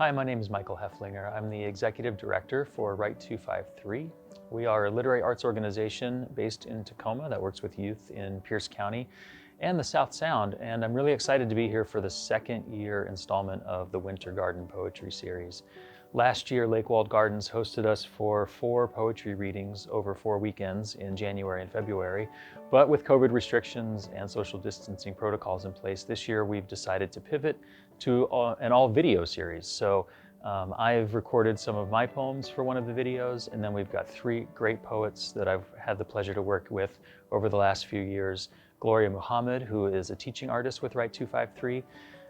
Hi, my name is Michael Haeflinger. I'm the Executive Director for Write253. We are a literary arts organization based in Tacoma that works with youth in Pierce County and the South Sound, and I'm really excited to be here for the second year installment of the Winter Garden Poetry Series. Last year, Lake Walled Gardens hosted us for 4 poetry readings over 4 weekends in January and February, but with COVID restrictions and social distancing protocols in place, this year we've decided to pivot to an all-video series. So I've recorded some of my poems for one of the videos, and then we've got 3 great poets that I've had the pleasure to work with over the last few years. Gloria Muhammad, who is a teaching artist with Write253,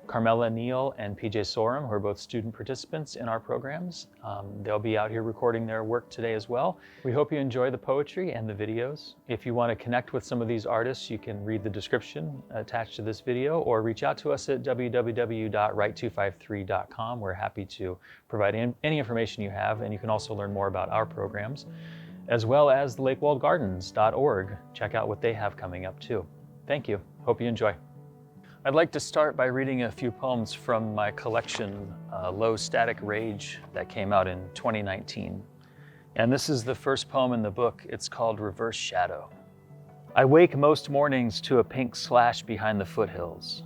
Carmela Neal and PJ Sorum, who are both student participants in our programs. They'll be out here recording their work today as well. We hope you enjoy the poetry and the videos. If you want to connect with some of these artists, you can read the description attached to this video or reach out to us at www.write253.com. We're happy to provide any information you have, and you can also learn more about our programs, as well as lakewalledgardens.org. Check out what they have coming up too. Thank you. Hope you enjoy. I'd like to start by reading a few poems from my collection, Low Static Rage, that came out in 2019. And this is the first poem in the book. It's called Reverse Shadow. I wake most mornings to a pink slash behind the foothills,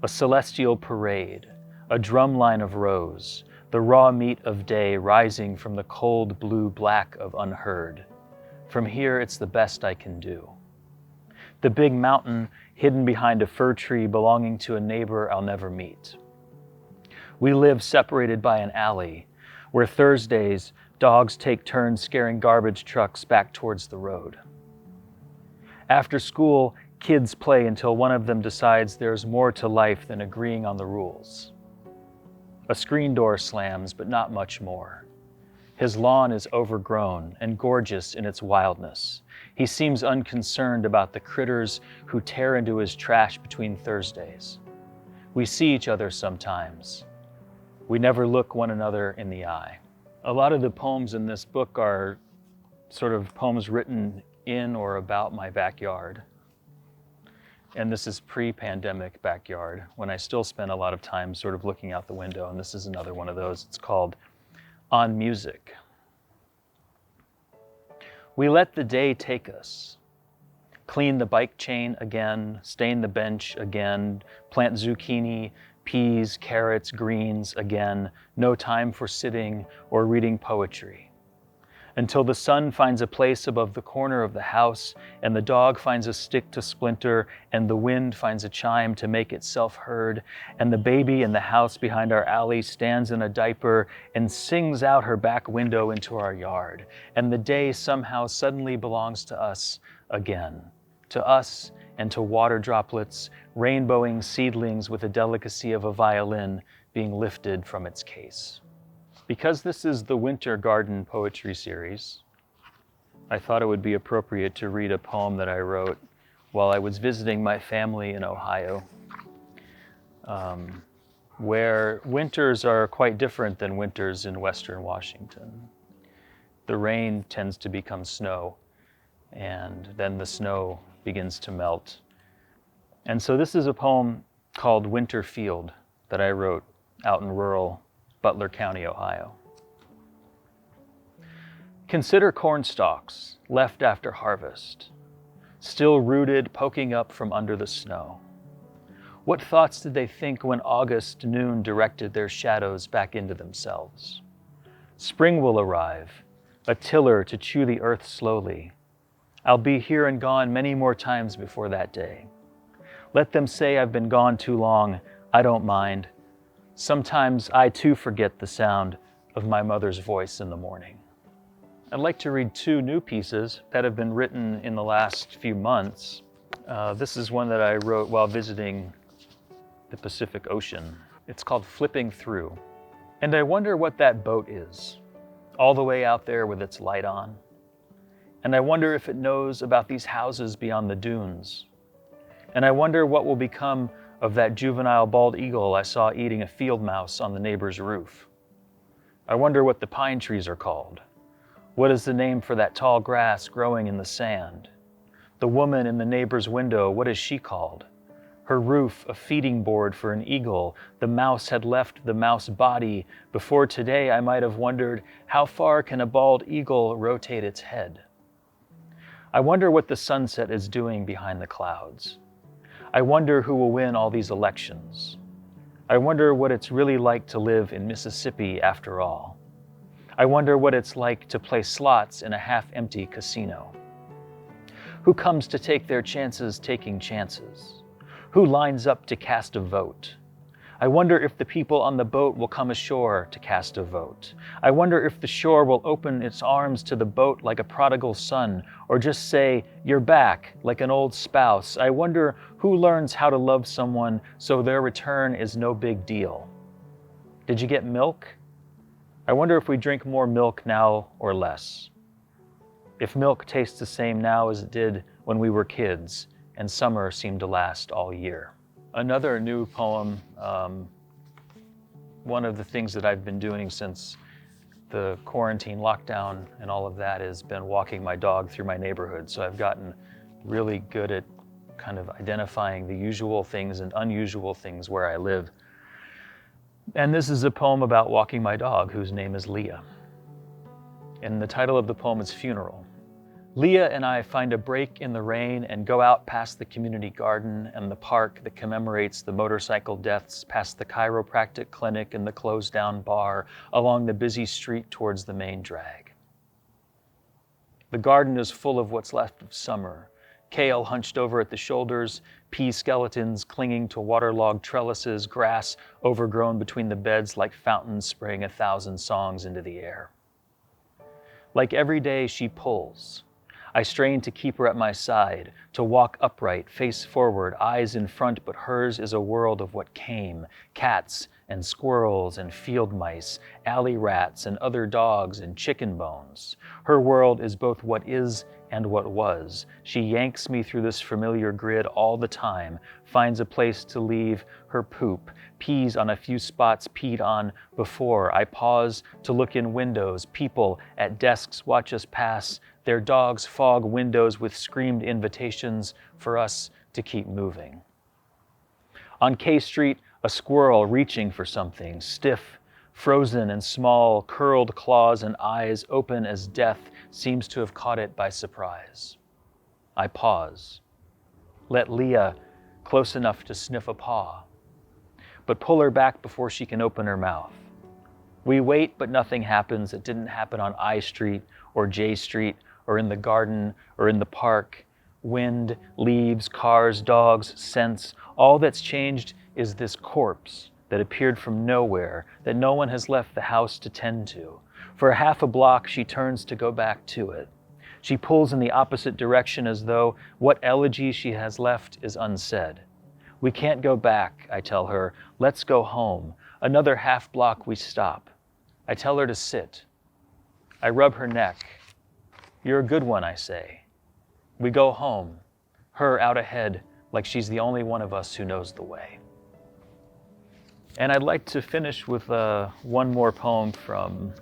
a celestial parade, a drumline of rose, the raw meat of day rising from the cold blue black of unheard. From here, it's the best I can do. The big mountain hidden behind a fir tree belonging to a neighbor I'll never meet. We live separated by an alley where Thursdays dogs take turns scaring garbage trucks back towards the road. After school, kids play until one of them decides there's more to life than agreeing on the rules. A screen door slams, but not much more. His lawn is overgrown and gorgeous in its wildness. He seems unconcerned about the critters who tear into his trash between Thursdays. We see each other sometimes. We never look one another in the eye. A lot of the poems in this book are sort of poems written in or about my backyard. And this is pre-pandemic backyard, when I still spend a lot of time sort of looking out the window, and this is another one of those. It's called On Music. We let the day take us. Clean the bike chain again, stain the bench again, plant zucchini, peas, carrots, greens again. No time for sitting or reading poetry. Until the sun finds a place above the corner of the house, and the dog finds a stick to splinter, and the wind finds a chime to make itself heard, and the baby in the house behind our alley stands in a diaper and sings out her back window into our yard, and the day somehow suddenly belongs to us again, to us and to water droplets, rainbowing seedlings with the delicacy of a violin being lifted from its case. Because this is the Winter Garden Poetry Series, I thought it would be appropriate to read a poem that I wrote while I was visiting my family in Ohio, where winters are quite different than winters in Western Washington. The rain tends to become snow, and then the snow begins to melt. And so this is a poem called Winter Field that I wrote out in rural Butler County, Ohio. Consider corn stalks left after harvest, still rooted, poking up from under the snow. What thoughts did they think when August noon directed their shadows back into themselves? Spring will arrive, a tiller to chew the earth slowly. I'll be here and gone many more times before that day. Let them say I've been gone too long. I don't mind. Sometimes I too forget the sound of my mother's voice in the morning. I'd like to read 2 new pieces that have been written in the last few months. This is one that I wrote while visiting the Pacific Ocean. It's called Flipping Through. And I wonder what that boat is, all the way out there with its light on. And I wonder if it knows about these houses beyond the dunes. And I wonder what will become of that juvenile bald eagle I saw eating a field mouse on the neighbor's roof. I wonder what the pine trees are called. What is the name for that tall grass growing in the sand? The woman in the neighbor's window, what is she called? Her roof a feeding board for an eagle. The mouse had left the mouse body. Before today I might have wondered, how far can a bald eagle rotate its head? I wonder what the sunset is doing behind the clouds. I wonder who will win all these elections. I wonder what it's really like to live in Mississippi after all. I wonder what it's like to play slots in a half-empty casino. Who comes to take their chances taking chances? Who lines up to cast a vote? I wonder if the people on the boat will come ashore to cast a vote. I wonder if the shore will open its arms to the boat like a prodigal son, or just say, "You're back," like an old spouse. I wonder who learns how to love someone so their return is no big deal. Did you get milk? I wonder if we drink more milk now or less. If milk tastes the same now as it did when we were kids, and summer seemed to last all year. Another new poem, one of the things that I've been doing since the quarantine lockdown and all of that has been walking my dog through my neighborhood. So I've gotten really good at kind of identifying the usual things and unusual things where I live. And this is a poem about walking my dog, whose name is Leah. And the title of the poem is Funeral. Leah and I find a break in the rain and go out past the community garden and the park that commemorates the motorcycle deaths, past the chiropractic clinic and the closed down bar, along the busy street towards the main drag. The garden is full of what's left of summer. Kale hunched over at the shoulders, pea skeletons clinging to waterlogged trellises, grass overgrown between the beds like fountains spraying 1,000 songs into the air. Like every day, she pulls. I strain to keep her at my side, to walk upright, face forward, eyes in front, but hers is a world of what came, cats and squirrels and field mice, alley rats and other dogs and chicken bones. Her world is both what is and what was. She yanks me through this familiar grid all the time, finds a place to leave her poop, pees on a few spots peed on before. I pause to look in windows. People at desks watch us pass. Their dogs fog windows with screamed invitations for us to keep moving. On K Street, a squirrel reaching for something, stiff, frozen and small, curled claws and eyes open as death seems to have caught it by surprise. I pause. Let Leah close enough to sniff a paw, but pull her back before she can open her mouth. We wait, but nothing happens. It didn't happen on I Street or J Street or in the garden or in the park. Wind, leaves, cars, dogs, scents, all that's changed is this corpse that appeared from nowhere that no one has left the house to tend to. For half a block, she turns to go back to it. She pulls in the opposite direction as though what elegy she has left is unsaid. We can't go back, I tell her. Let's go home. Another half block we stop. I tell her to sit. I rub her neck. You're a good one, I say. We go home, her out ahead, like she's the only one of us who knows the way. And I'd like to finish with one more poem from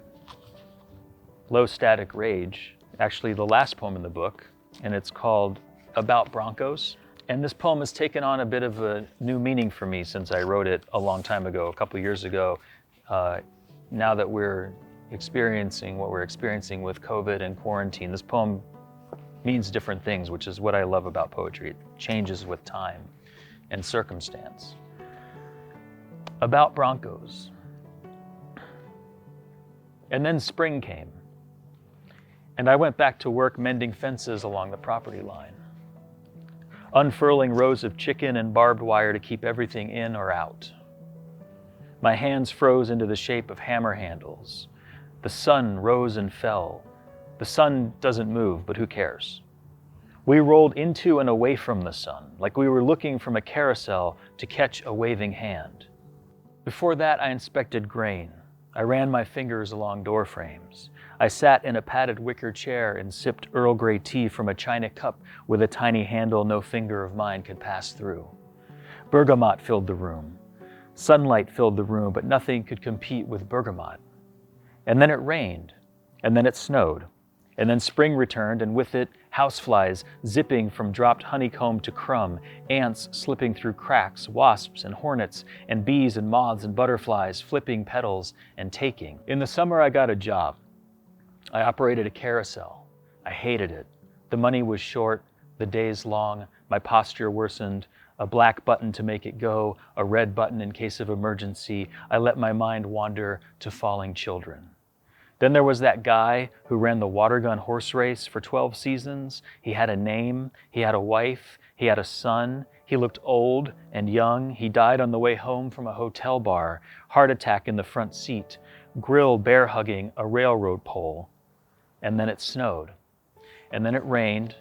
Low Static Rage, actually the last poem in the book, and it's called About Broncos. And this poem has taken on a bit of a new meaning for me since I wrote it a long time ago, a couple years ago. Now that we're experiencing what we're experiencing with COVID and quarantine, this poem means different things, which is what I love about poetry. It changes with time and circumstance. About Broncos. And then spring came, and I went back to work mending fences along the property line, unfurling rows of chicken and barbed wire to keep everything in or out. My hands froze into the shape of hammer handles. The sun rose and fell. The sun doesn't move, but who cares? We rolled into and away from the sun, like we were looking from a carousel to catch a waving hand. Before that, I inspected grain. I ran my fingers along door frames. I sat in a padded wicker chair and sipped Earl Grey tea from a china cup with a tiny handle no finger of mine could pass through. Bergamot filled the room. Sunlight filled the room, but nothing could compete with bergamot. And then it rained, and then it snowed, and then spring returned, and with it, houseflies zipping from dropped honeycomb to crumb, ants slipping through cracks, wasps and hornets, and bees and moths and butterflies flipping petals and taking. In the summer, I got a job. I operated a carousel. I hated it. The money was short, the days long, my posture worsened, a black button to make it go, a red button in case of emergency. I let my mind wander to falling children. Then there was that guy who ran the water gun horse race for 12 seasons. He had a name, he had a wife, he had a son. He looked old and young. He died on the way home from a hotel bar, heart attack in the front seat, grill bear hugging a railroad pole. And then it snowed. And then it rained,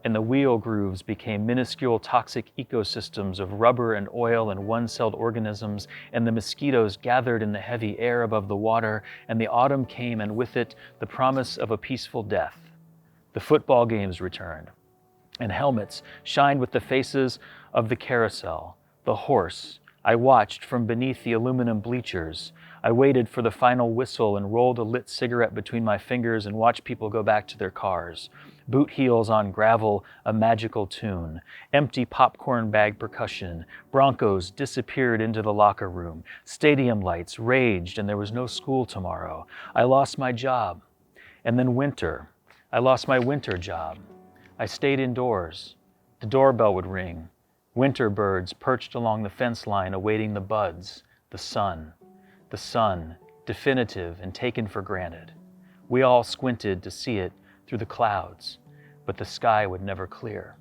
and the wheel grooves became minuscule toxic ecosystems of rubber and oil and one-celled organisms, and the mosquitoes gathered in the heavy air above the water, and the autumn came, and with it the promise of a peaceful death. The football games returned, and helmets shined with the faces of the carousel, the horse. I watched from beneath the aluminum bleachers. I waited for the final whistle and rolled a lit cigarette between my fingers and watched people go back to their cars. Boot heels on gravel, a magical tune. Empty popcorn bag percussion. Broncos disappeared into the locker room. Stadium lights raged, and there was no school tomorrow. I lost my job. And then winter. I lost my winter job. I stayed indoors. The doorbell would ring. Winter birds perched along the fence line awaiting the buds, the sun. The sun, definitive and taken for granted. We all squinted to see it through the clouds, but the sky would never clear.